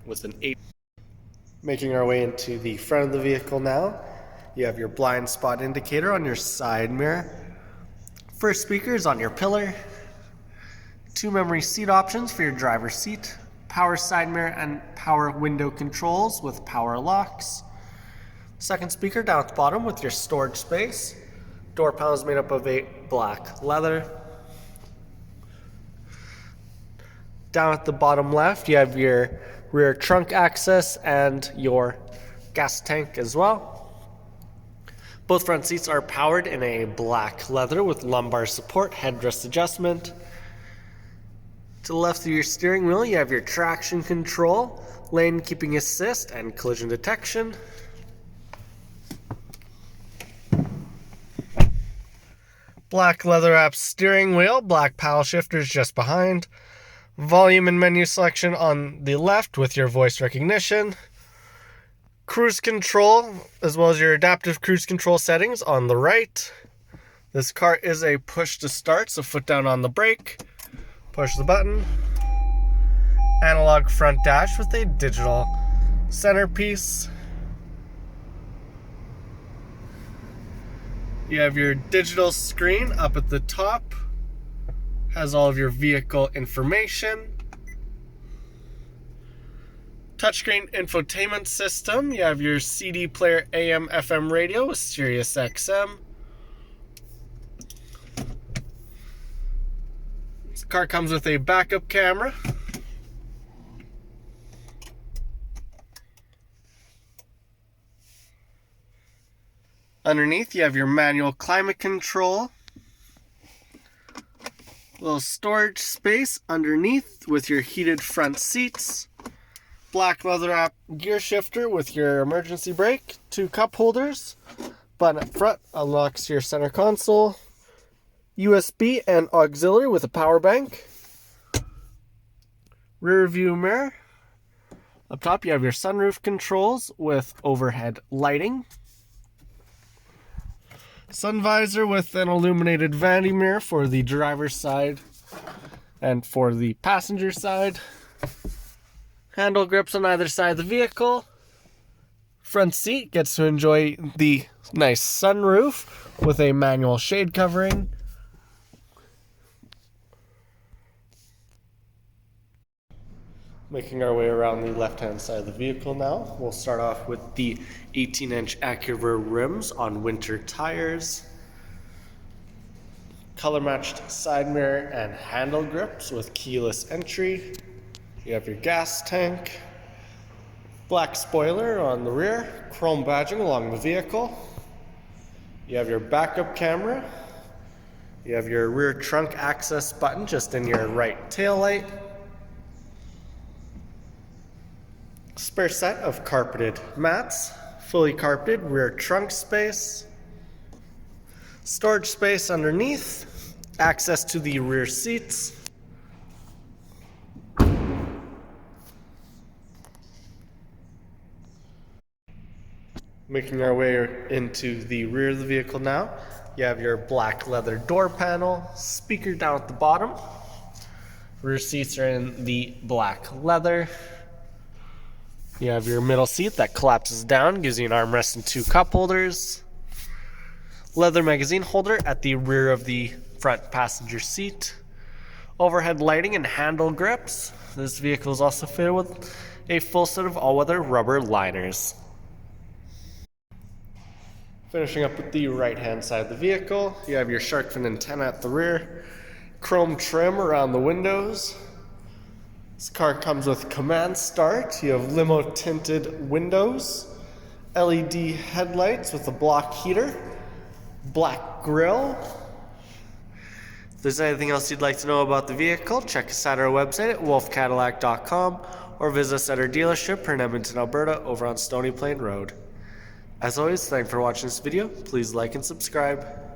with an 8. Making our way into the front of the vehicle now, you have your blind spot indicator on your side mirror. First speaker is on your pillar. 2 memory seat options for your driver's seat. Power side mirror and power window controls with power locks. Second speaker down at the bottom with your storage space. Door panel is made up of a black leather. Down at the bottom left, you have your rear trunk access and your gas tank as well. Both front seats are powered in a black leather with lumbar support, headrest adjustment. To the left of your steering wheel, you have your traction control, lane keeping assist, and collision detection. Black leather wrapped steering wheel, black paddle shifters just behind. Volume and menu selection on the left with your voice recognition. Cruise control, as well as your adaptive cruise control settings on the right. This car is a push to start, so foot down on the brake. Push the button. Analog front dash with a digital centerpiece. You have your digital screen up at the top. Has all of your vehicle information. Touchscreen infotainment system. You have your CD player, AM, FM radio with Sirius XM. This car comes with a backup camera. Underneath, you have your manual climate control. Little storage space underneath with your heated front seats. Black leather wrap gear shifter with your emergency brake. 2 cup holders. Button up front unlocks your center console. USB and auxiliary with a power bank. Rear view mirror. Up top you have your sunroof controls with overhead lighting. Sun visor with an illuminated vanity mirror for the driver's side and for the passenger side. Handle grips on either side of the vehicle. Front seat gets to enjoy the nice sunroof with a manual shade covering. Making our way around the left-hand side of the vehicle now. We'll start off with the 18-inch Acura rims on winter tires. Color-matched side mirror and handle grips with keyless entry. You have your gas tank. Black spoiler on the rear. Chrome badging along the vehicle. You have your backup camera. You have your rear trunk access button just in your right taillight. Spare set of carpeted mats, fully carpeted rear trunk space, storage space underneath, access to the rear seats, making our way into the rear of the vehicle now. You have your black leather door panel, speaker down at the bottom, rear seats are in the black leather. You have your middle seat that collapses down, gives you an armrest and 2 cup holders. Leather magazine holder at the rear of the front passenger seat. Overhead lighting and handle grips. This vehicle is also fitted with a full set of all-weather rubber liners. Finishing up with the right-hand side of the vehicle, you have your shark fin antenna at the rear. Chrome trim around the windows. This car comes with command start. You have limo tinted windows, LED headlights with a block heater, black grille. If there's anything else you'd like to know about the vehicle, check us out at our website at wolfecadillac.com or visit us at our dealership here in Edmonton, Alberta over on Stony Plain Road. As always, thanks for watching this video. Please like and subscribe.